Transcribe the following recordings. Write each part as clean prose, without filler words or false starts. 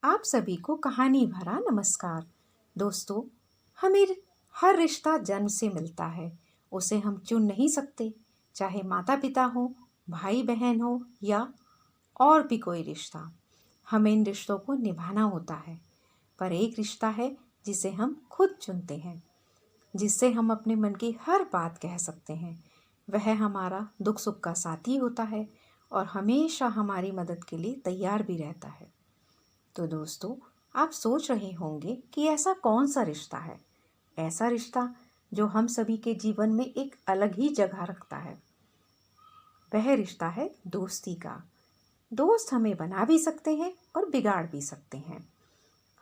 आप सभी को कहानी भरा नमस्कार। दोस्तों, हमें हर रिश्ता जन्म से मिलता है। उसे हम चुन नहीं सकते, चाहे माता पिता हो, भाई बहन हो या और भी कोई रिश्ता। हमें इन रिश्तों को निभाना होता है। पर एक रिश्ता है जिसे हम खुद चुनते हैं, जिससे हम अपने मन की हर बात कह सकते हैं। वह हमारा दुख सुख का साथी होता है और हमेशा हमारी मदद के लिए तैयार भी रहता है। तो दोस्तों, आप सोच रहे होंगे कि ऐसा कौन सा रिश्ता है, ऐसा रिश्ता जो हम सभी के जीवन में एक अलग ही जगह रखता है। वह रिश्ता है दोस्ती का। दोस्त हमें बना भी सकते हैं और बिगाड़ भी सकते हैं।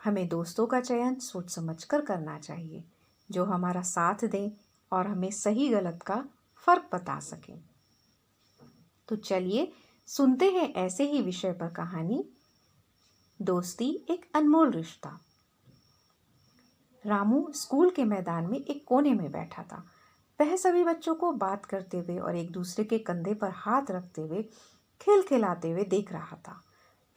हमें दोस्तों का चयन सोच समझकर करना चाहिए, जो हमारा साथ दें और हमें सही गलत का फर्क बता सकें। तो चलिए सुनते हैं ऐसे ही विषय पर कहानी, दोस्ती एक अनमोल रिश्ता। रामू स्कूल के मैदान में एक कोने में बैठा था। वह सभी बच्चों को बात करते हुए और एक दूसरे के कंधे पर हाथ रखते हुए खिलखिलाते हुए देख रहा था।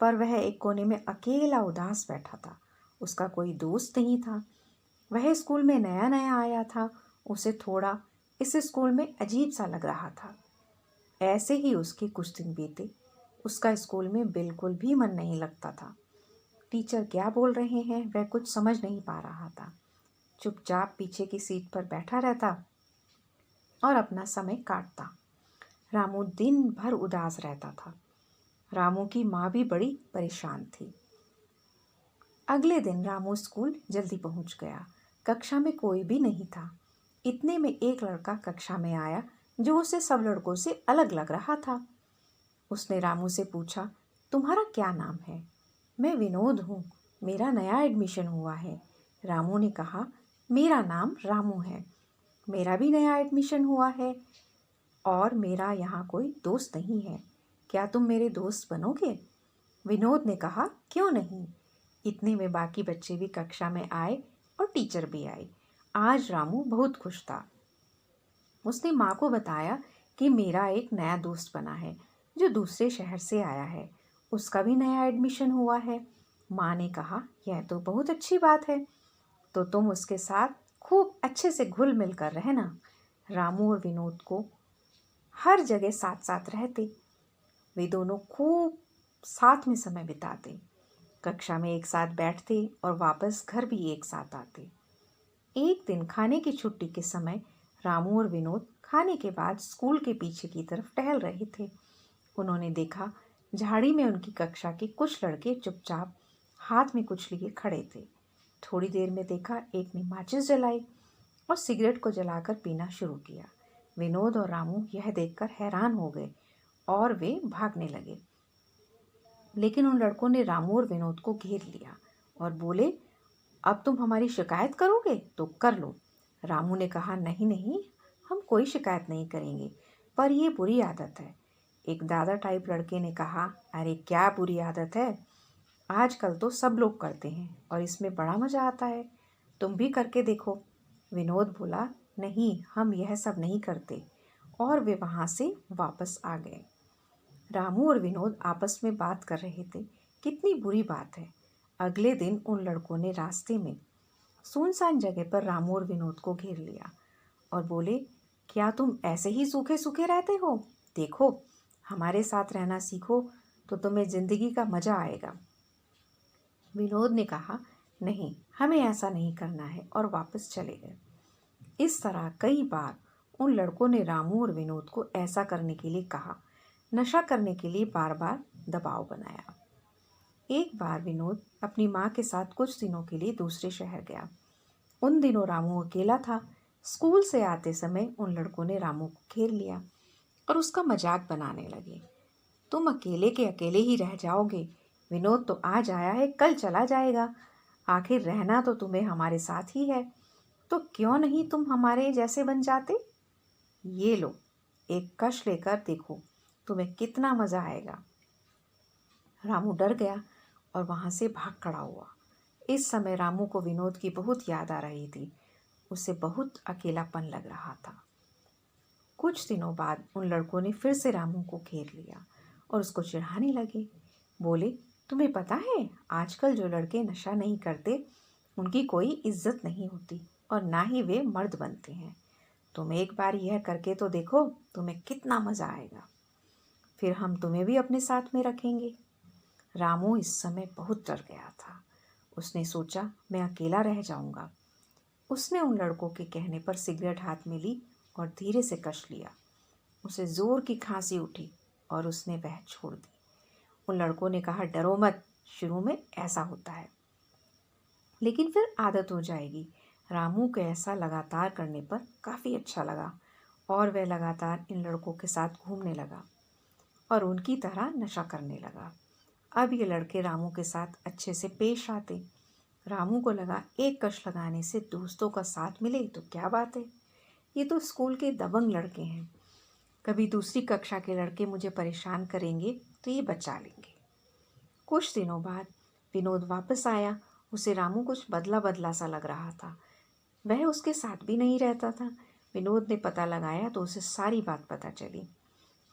पर वह एक कोने में अकेला उदास बैठा था। उसका कोई दोस्त नहीं था। वह स्कूल में नया नया आया था। उसे थोड़ा इस स्कूल में अजीब सा लग रहा था। ऐसे ही उसके कुछ दिन बीते। उसका स्कूल में बिल्कुल भी मन नहीं लगता था। टीचर क्या बोल रहे हैं वह कुछ समझ नहीं पा रहा था। चुपचाप पीछे की सीट पर बैठा रहता और अपना समय काटता। रामू दिन भर उदास रहता था। रामू की माँ भी बड़ी परेशान थी। अगले दिन रामू स्कूल जल्दी पहुंच गया। कक्षा में कोई भी नहीं था। इतने में एक लड़का कक्षा में आया जो उसे सब लड़कों से अलग लग रहा था। उसने रामू से पूछा, तुम्हारा क्या नाम है? मैं विनोद हूँ, मेरा नया एडमिशन हुआ है। रामू ने कहा, मेरा नाम रामू है, मेरा भी नया एडमिशन हुआ है और मेरा यहाँ कोई दोस्त नहीं है। क्या तुम मेरे दोस्त बनोगे? विनोद ने कहा, क्यों नहीं। इतने में बाकी बच्चे भी कक्षा में आए और टीचर भी आई। आज रामू बहुत खुश था। उसने माँ को बताया कि मेरा एक नया दोस्त बना है जो दूसरे शहर से आया है। उसका भी नया एडमिशन हुआ है। माँ ने कहा, यह तो बहुत अच्छी बात है, तो तुम उसके साथ खूब अच्छे से घुल मिल कर रहना। रामू और विनोद को हर जगह साथ साथ रहते। वे दोनों खूब साथ में समय बिताते, कक्षा में एक साथ बैठते और वापस घर भी एक साथ आते। एक दिन खाने की छुट्टी के समय रामू और विनोद खाने के बाद स्कूल के पीछे की तरफ टहल रहे थे। उन्होंने देखा झाड़ी में उनकी कक्षा के कुछ लड़के चुपचाप हाथ में कुछ लिए खड़े थे। थोड़ी देर में देखा एक ने माचिस जलाई और सिगरेट को जलाकर पीना शुरू किया। विनोद और रामू यह देखकर हैरान हो गए और वे भागने लगे। लेकिन उन लड़कों ने रामू और विनोद को घेर लिया और बोले, अब तुम हमारी शिकायत करोगे तो कर लो। रामू ने कहा, नहीं नहीं, हम कोई शिकायत नहीं करेंगे, पर ये बुरी आदत है। एक दादा टाइप लड़के ने कहा, अरे क्या बुरी आदत है, आजकल तो सब लोग करते हैं और इसमें बड़ा मज़ा आता है, तुम भी करके देखो। विनोद बोला, नहीं, हम यह सब नहीं करते, और वे वहाँ से वापस आ गए। रामू और विनोद आपस में बात कर रहे थे, कितनी बुरी बात है। अगले दिन उन लड़कों ने रास्ते में सुनसान जगह पर रामू और विनोद को घेर लिया और बोले, क्या तुम ऐसे ही सूखे सूखे रहते हो? देखो, हमारे साथ रहना सीखो तो तुम्हें जिंदगी का मजा आएगा। विनोद ने कहा, नहीं, हमें ऐसा नहीं करना है, और वापस चले गए। इस तरह कई बार उन लड़कों ने रामू और विनोद को ऐसा करने के लिए कहा, नशा करने के लिए बार बार दबाव बनाया। एक बार विनोद अपनी माँ के साथ कुछ दिनों के लिए दूसरे शहर गया। उन दिनों रामू अकेला था। स्कूल से आते समय उन लड़कों ने रामू को घेर लिया और उसका मजाक बनाने लगे, तुम अकेले के अकेले ही रह जाओगे, विनोद तो आज आया है कल चला जाएगा, आखिर रहना तो तुम्हें हमारे साथ ही है, तो क्यों नहीं तुम हमारे जैसे बन जाते। ये लो, एक कश लेकर देखो, तुम्हें कितना मजा आएगा। रामू डर गया और वहां से भाग खड़ा हुआ। इस समय रामू को विनोद की बहुत याद आ रही थी। उसे बहुत अकेलापन लग रहा था। कुछ दिनों बाद उन लड़कों ने फिर से रामू को घेर लिया और उसको चिढ़ाने लगे। बोले, तुम्हें पता है, आजकल जो लड़के नशा नहीं करते उनकी कोई इज्जत नहीं होती और ना ही वे मर्द बनते हैं। तुम एक बार यह करके तो देखो, तुम्हें कितना मजा आएगा। फिर हम तुम्हें भी अपने साथ में रखेंगे। रामू इस समय बहुत डर गया था। उसने सोचा, मैं अकेला रह जाऊंगा। उसने उन लड़कों के कहने पर सिगरेट हाथ में ली और धीरे से कश लिया। उसे जोर की खांसी उठी और उसने वह छोड़ दी। उन लड़कों ने कहा, डरो मत, शुरू में ऐसा होता है लेकिन फिर आदत हो जाएगी। रामू को ऐसा लगातार करने पर काफ़ी अच्छा लगा और वह लगातार इन लड़कों के साथ घूमने लगा और उनकी तरह नशा करने लगा। अब ये लड़के रामू के साथ अच्छे से पेश आते। रामू को लगा, एक कश लगाने से दोस्तों का साथ मिले तो क्या बात है, ये तो स्कूल के दबंग लड़के हैं। कभी दूसरी कक्षा के लड़के मुझे परेशान करेंगे तो ये बचा लेंगे। कुछ दिनों बाद विनोद वापस आया। उसे रामू कुछ बदला बदला सा लग रहा था। वह उसके साथ भी नहीं रहता था। विनोद ने पता लगाया तो उसे सारी बात पता चली।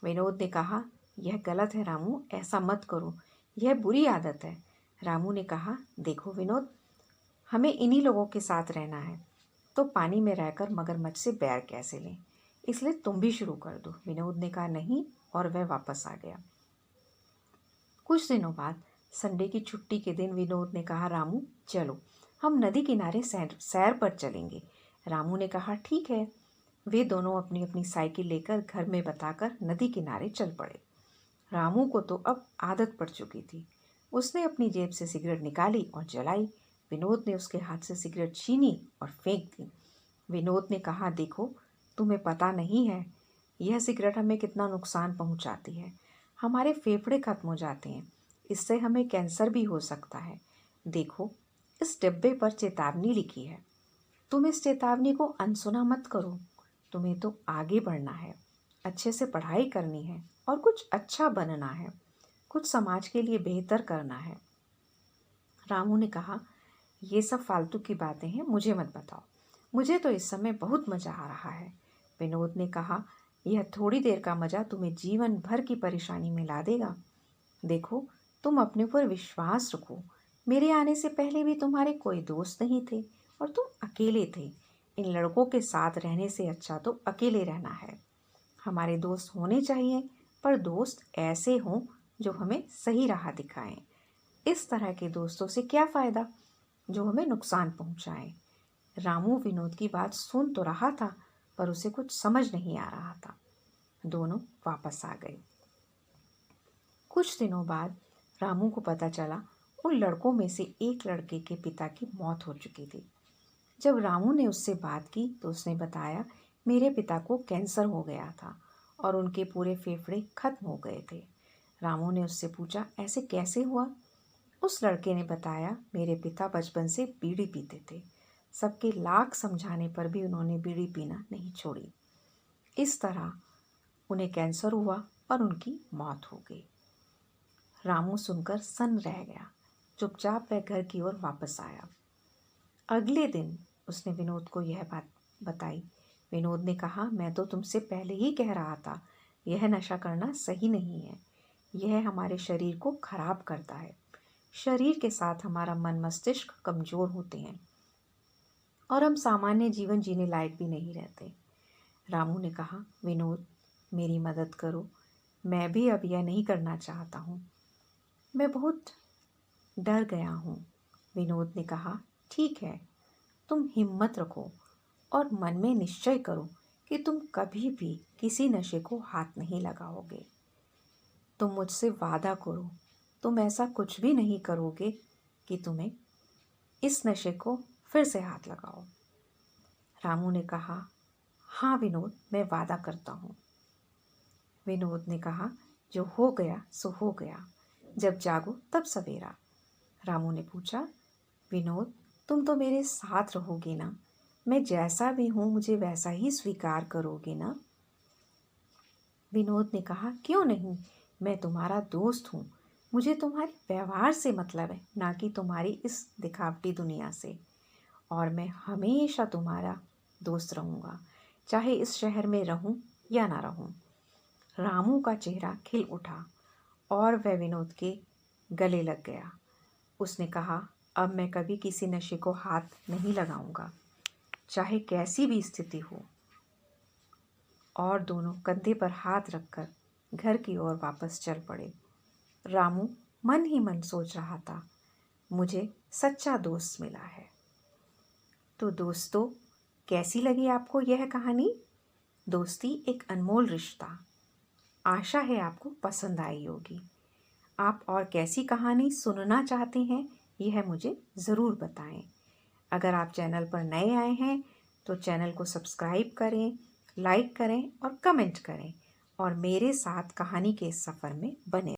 विनोद ने कहा, यह गलत है रामू, ऐसा मत करो, यह बुरी आदत है। रामू ने कहा, देखो विनोद, हमें इन्हीं लोगों के साथ रहना है तो पानी में रहकर मगरमच्छ से बैर कैसे लें, इसलिए तुम भी शुरू कर दो। विनोद ने कहा, नहीं, और वह वापस आ गया। कुछ दिनों बाद संडे की छुट्टी के दिन विनोद ने कहा, रामू चलो हम नदी किनारे सैर पर चलेंगे। रामू ने कहा, ठीक है। वे दोनों अपनी अपनी साइकिल लेकर घर में बताकर नदी किनारे चल पड़े। रामू को तो अब आदत पड़ चुकी थी। उसने अपनी जेब से सिगरेट निकाली और जलाई। विनोद ने उसके हाथ से सिगरेट छीनी और फेंक दी। विनोद ने कहा, देखो, तुम्हें पता नहीं है यह सिगरेट हमें कितना नुकसान पहुंचाती है। हमारे फेफड़े खत्म हो जाते हैं, इससे हमें कैंसर भी हो सकता है। देखो, इस डिब्बे पर चेतावनी लिखी है, तुम इस चेतावनी को अनसुना मत करो। तुम्हें तो आगे बढ़ना है, अच्छे से पढ़ाई करनी है और कुछ अच्छा बनना है, कुछ समाज के लिए बेहतर करना है। रामू ने कहा, ये सब फालतू की बातें हैं, मुझे मत बताओ, मुझे तो इस समय बहुत मज़ा आ रहा है। विनोद ने कहा, यह थोड़ी देर का मज़ा तुम्हें जीवन भर की परेशानी में ला देगा। देखो, तुम अपने ऊपर विश्वास रखो। मेरे आने से पहले भी तुम्हारे कोई दोस्त नहीं थे और तुम अकेले थे। इन लड़कों के साथ रहने से अच्छा तो अकेले रहना है। हमारे दोस्त होने चाहिए, पर दोस्त ऐसे हों जो हमें सही राह दिखाएं। इस तरह के दोस्तों से क्या फ़ायदा जो हमें नुकसान पहुंचाएं। रामू विनोद की बात सुन तो रहा था, पर उसे कुछ समझ नहीं आ रहा था। दोनों वापस आ गए। कुछ दिनों बाद रामू को पता चला, उन लड़कों में से एक लड़के के पिता की मौत हो चुकी थी। जब रामू ने उससे बात की तो उसने बताया, मेरे पिता को कैंसर हो गया था और उनके पूरे फेफड़े खत्म हो गए थे। रामू ने उससे पूछा, ऐसे कैसे हुआ? उस लड़के ने बताया, मेरे पिता बचपन से बीड़ी पीते थे। सबके लाख समझाने पर भी उन्होंने बीड़ी पीना नहीं छोड़ी। इस तरह उन्हें कैंसर हुआ और उनकी मौत हो गई। रामू सुनकर सन्न रह गया। चुपचाप वह घर की ओर वापस आया। अगले दिन उसने विनोद को यह बात बताई। विनोद ने कहा, मैं तो तुमसे पहले ही कह रहा था, यह नशा करना सही नहीं है। यह हमारे शरीर को खराब करता है। शरीर के साथ हमारा मन मस्तिष्क कमज़ोर होते हैं और हम सामान्य जीवन जीने लायक भी नहीं रहते। रामू ने कहा, विनोद, मेरी मदद करो, मैं भी अब यह नहीं करना चाहता हूँ, मैं बहुत डर गया हूँ। विनोद ने कहा, ठीक है, तुम हिम्मत रखो और मन में निश्चय करो कि तुम कभी भी किसी नशे को हाथ नहीं लगाओगे। तुम मुझसे वादा करो, तुम ऐसा कुछ भी नहीं करोगे कि तुम्हें इस नशे को फिर से हाथ लगाओ। रामू ने कहा, हाँ विनोद, मैं वादा करता हूँ। विनोद ने कहा, जो हो गया सो हो गया, जब जागो तब सवेरा। रामू ने पूछा, विनोद, तुम तो मेरे साथ रहोगे ना? मैं जैसा भी हूँ मुझे वैसा ही स्वीकार करोगे ना? विनोद ने कहा, क्यों नहीं, मैं तुम्हारा दोस्त हूँ। मुझे तुम्हारे व्यवहार से मतलब है, ना कि तुम्हारी इस दिखावटी दुनिया से। और मैं हमेशा तुम्हारा दोस्त रहूँगा, चाहे इस शहर में रहूँ या ना रहूँ। रामू का चेहरा खिल उठा और वह विनोद के गले लग गया। उसने कहा, अब मैं कभी किसी नशे को हाथ नहीं लगाऊंगा, चाहे कैसी भी स्थिति हो। और दोनों कंधे पर हाथ रखकर घर की ओर वापस चल पड़े। रामू मन ही मन सोच रहा था, मुझे सच्चा दोस्त मिला है। तो दोस्तों, कैसी लगी आपको यह कहानी? दोस्ती एक अनमोल रिश्ता। आशा है आपको पसंद आई होगी। आप और कैसी कहानी सुनना चाहते हैं, यह मुझे ज़रूर बताएं। अगर आप चैनल पर नए आए हैं तो चैनल को सब्सक्राइब करें, लाइक करें और कमेंट करें और मेरे साथ कहानी के इस सफ़र में बने